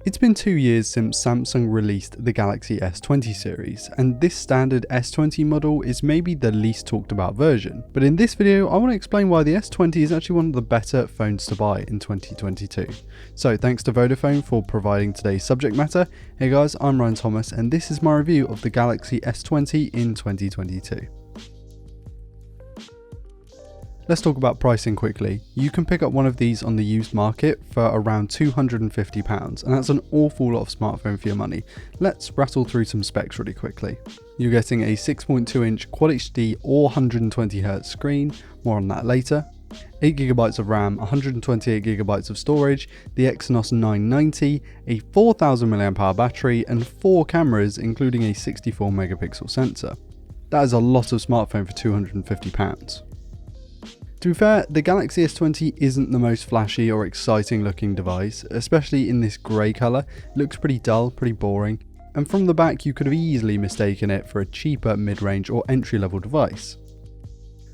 It's been 2 years since Samsung released the Galaxy S20 series, and this standard S20 model is maybe the least talked about version. But in this video, I want to explain why the S20 is actually one of the better phones to buy in 2022. So thanks to Vodafone for providing today's subject matter. Hey guys, I'm Ryan Thomas, and this is my review of the Galaxy S20 in 2022. Let's talk about pricing quickly. You can pick up one of these on the used market for around £250, and that's an awful lot of smartphone for your money. Let's rattle through some specs really quickly. You're getting a 6.2-inch Quad HD or 120Hz screen, more on that later. 8GB of RAM, 128GB of storage, the Exynos 990, a 4000 mAh battery, and 4 cameras including a 64 megapixel sensor. That is a lot of smartphone for £250. To be fair, the Galaxy S20 isn't the most flashy or exciting looking device, especially in this grey colour. It looks pretty dull, pretty boring, and from the back you could have easily mistaken it for a cheaper mid-range or entry-level device.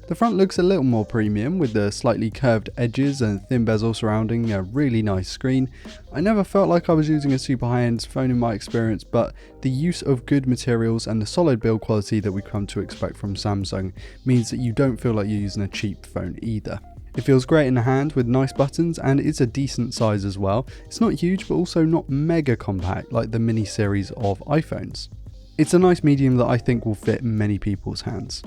The front looks a little more premium with the slightly curved edges and thin bezel surrounding a really nice screen. I never felt like I was using a super high-end phone in my experience, but the use of good materials and the solid build quality that we come to expect from Samsung means that you don't feel like you're using a cheap phone either. It feels great in the hand with nice buttons, and it's a decent size as well. It's not huge but also not mega compact like the mini series of iPhones. It's a nice medium that I think will fit many people's hands.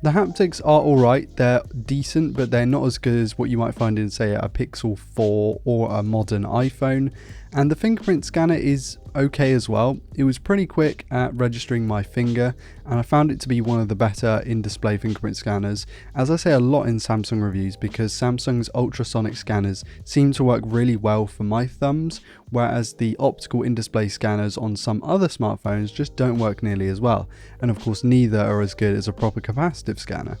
The haptics are alright, they're decent, but they're not as good as what you might find in, say, a Pixel 4 or a modern iPhone, and the fingerprint scanner is okay as well. It was pretty quick at registering my finger, and I found it to be one of the better in-display fingerprint scanners, as I say a lot in Samsung reviews, because Samsung's ultrasonic scanners seem to work really well for my thumbs, whereas the optical in-display scanners on some other smartphones just don't work nearly as well, and of course neither are as good as a proper capacitive scanner.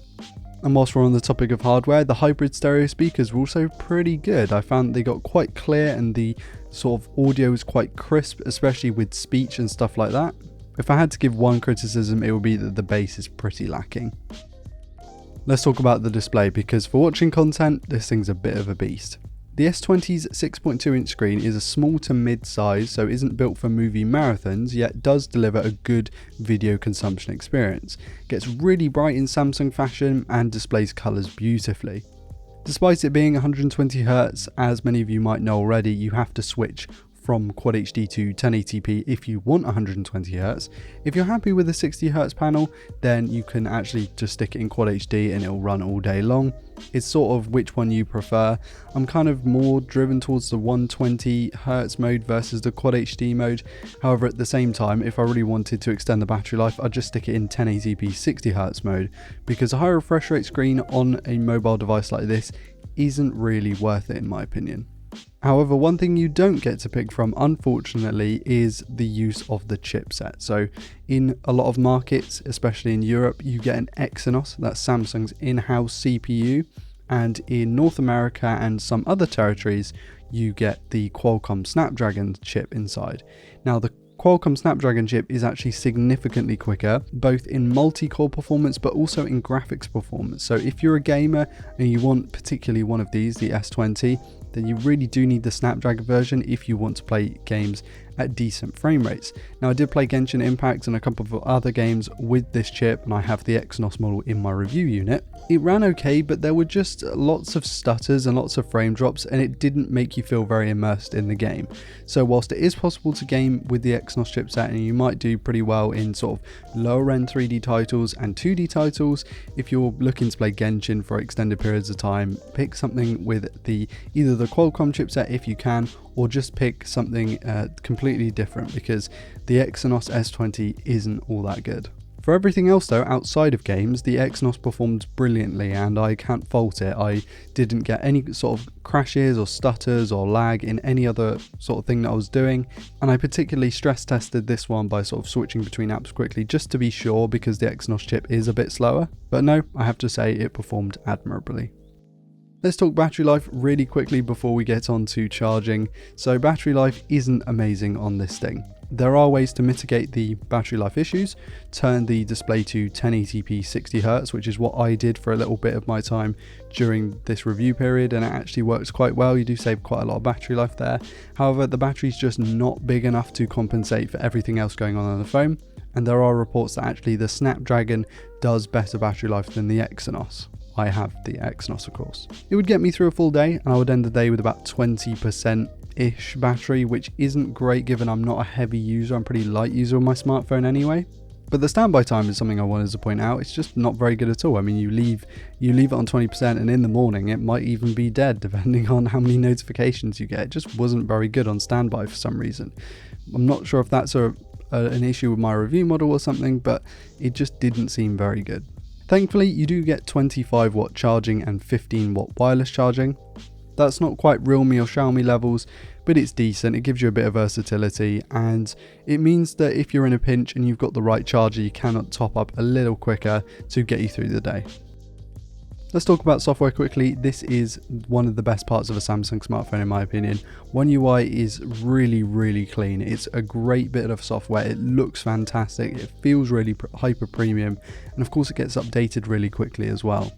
And whilst we're on the topic of hardware, the hybrid stereo speakers were also pretty good. I found they got quite clear and the sort of audio is quite crisp, especially with speech and stuff like that. If I had to give one criticism, it would be that the bass is pretty lacking. Let's talk about the display, because for watching content, this thing's a bit of a beast. The S20's 6.2-inch screen is a small to mid-size, so isn't built for movie marathons, yet does deliver a good video consumption experience. Gets really bright in Samsung fashion and displays colours beautifully. Despite it being 120Hz, as many of you might know already, you have to switch from Quad HD to 1080p if you want 120Hz. If you're happy with the 60Hz panel, then you can actually just stick it in Quad HD and it'll run all day long. It's sort of which one you prefer. I'm kind of more driven towards the 120Hz mode versus the Quad HD mode. However, at the same time, if I really wanted to extend the battery life, I'd just stick it in 1080p 60Hz mode, because a high refresh rate screen on a mobile device like this isn't really worth it in my opinion. However, one thing you don't get to pick from, unfortunately, is the use of the chipset. So in a lot of markets, especially in Europe, you get an Exynos, that's Samsung's in-house CPU, and in North America and some other territories, you get the Qualcomm Snapdragon chip inside. Now, the Qualcomm Snapdragon chip is actually significantly quicker, both in multi-core performance but also in graphics performance. So if you're a gamer and you want particularly one of these, the S20, then you really do need the Snapdragon version if you want to play games at decent frame rates. Now, I did play Genshin Impact and a couple of other games with this chip, and I have the Exynos model in my review unit. It ran okay, but there were just lots of stutters and lots of frame drops, and it didn't make you feel very immersed in the game. So whilst it is possible to game with the Exynos chipset, and you might do pretty well in sort of lower end 3D titles and 2D titles, if you're looking to play Genshin for extended periods of time, pick something with either the Qualcomm chipset if you can, or just pick something completely different, because the Exynos S20 isn't all that good. For everything else though, outside of games, the Exynos performed brilliantly and I can't fault it. I didn't get any sort of crashes or stutters or lag in any other sort of thing that I was doing, and I particularly stress tested this one by sort of switching between apps quickly just to be sure, because the Exynos chip is a bit slower, but no, I have to say it performed admirably. Let's talk battery life really quickly before we get on to charging. So battery life isn't amazing on this thing. There are ways to mitigate the battery life issues. Turn the display to 1080p 60Hz, which is what I did for a little bit of my time during this review period, and it actually works quite well. You do save quite a lot of battery life there. However, the battery's just not big enough to compensate for everything else going on the phone, and there are reports that actually the Snapdragon does better battery life than the Exynos. I have the Exynos, of course. It would get me through a full day, and I would end the day with about 20%-ish battery, which isn't great given I'm not a heavy user. I'm a pretty light user of my smartphone anyway. But the standby time is something I wanted to point out. It's just not very good at all. I mean, you leave it on 20% and in the morning it might even be dead depending on how many notifications you get. It just wasn't very good on standby for some reason. I'm not sure if that's an issue with my review model or something, but it just didn't seem very good. Thankfully, you do get 25 watt charging and 15 watt wireless charging. That's not quite Realme or Xiaomi levels, but it's decent. It gives you a bit of versatility, and it means that if you're in a pinch and you've got the right charger, you can top up a little quicker to get you through the day. Let's talk about software quickly. This is one of the best parts of a Samsung smartphone in my opinion. One UI is really clean. It's a great bit of software. It looks fantastic. It feels really hyper premium, and of course it gets updated really quickly as well.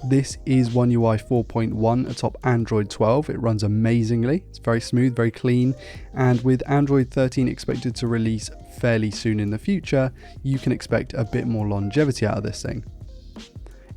This is One UI 4.1 atop Android 12. It runs amazingly. It's very smooth, very clean, and with Android 13 expected to release fairly soon in the future, you can expect a bit more longevity out of this thing.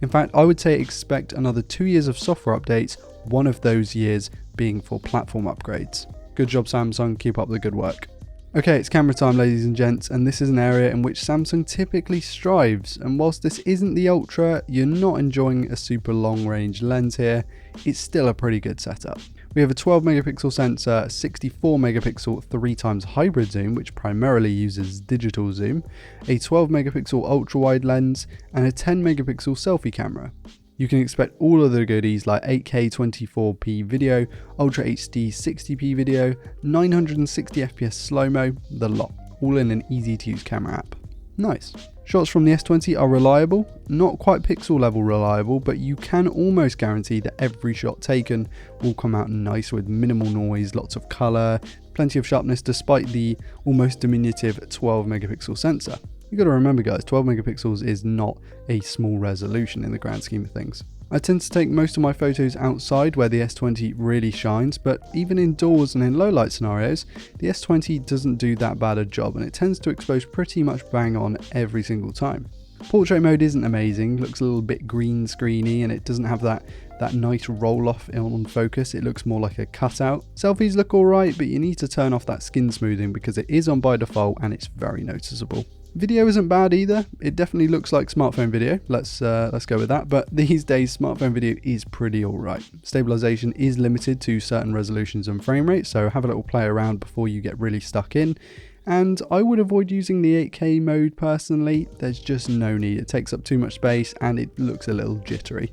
In fact, I would say expect another 2 years of software updates, one of those years being for platform upgrades. Good job Samsung, keep up the good work. Okay, it's camera time ladies and gents, and this is an area in which Samsung typically strives, and whilst this isn't the Ultra, you're not enjoying a super long range lens here, it's still a pretty good setup. We have a 12 megapixel sensor, 64 megapixel 3x hybrid zoom, which primarily uses digital zoom, a 12 megapixel ultra wide lens, and a 10 megapixel selfie camera. You can expect all of the goodies like 8K 24p video, Ultra HD 60p video, 960 FPS slow-mo, the lot, all in an easy to use camera app. Nice. Shots from the S20 are reliable, not quite pixel level reliable, but you can almost guarantee that every shot taken will come out nice with minimal noise, lots of colour, plenty of sharpness despite the almost diminutive 12 megapixel sensor. You gotta remember guys, 12 megapixels is not a small resolution in the grand scheme of things. I tend to take most of my photos outside where the S20 really shines, but even indoors and in low light scenarios, the S20 doesn't do that bad a job, and it tends to expose pretty much bang on every single time. Portrait mode isn't amazing, looks a little bit green screeny, and it doesn't have that nice roll off on focus. It looks more like a cutout. Selfies look alright, but you need to turn off that skin smoothing because it is on by default and it's very noticeable. Video isn't bad either. It definitely looks like smartphone video. Let's go with that. But these days, smartphone video is pretty alright. Stabilization is limited to certain resolutions and frame rates, so have a little play around before you get really stuck in. And I would avoid using the 8K mode personally. There's just no need. It takes up too much space and it looks a little jittery.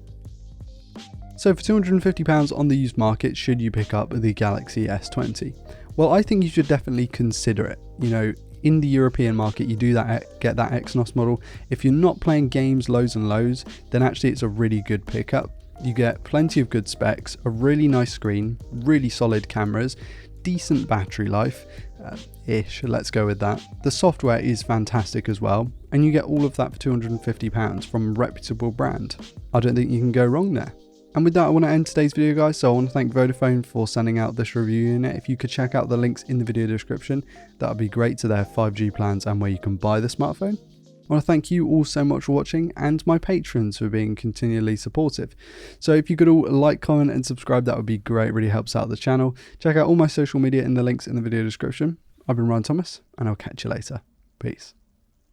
So for £250 on the used market, should you pick up the Galaxy S20? Well, I think you should definitely consider it. You know, in the European market, you do get that Exynos model. If you're not playing games loads and loads, then actually it's a really good pickup. You get plenty of good specs, a really nice screen, really solid cameras, decent battery life, ish, let's go with that. The software is fantastic as well, and you get all of that for £250 from a reputable brand. I don't think you can go wrong there. And with that, I want to end today's video guys, so I want to thank Vodafone for sending out this review unit. If you could check out the links in the video description, that would be great to their 5G plans and where you can buy the smartphone. I want to thank you all so much for watching, and my patrons for being continually supportive. So if you could all like, comment and subscribe, that would be great, it really helps out the channel. Check out all my social media in the links in the video description. I've been Ryan Thomas, and I'll catch you later. Peace.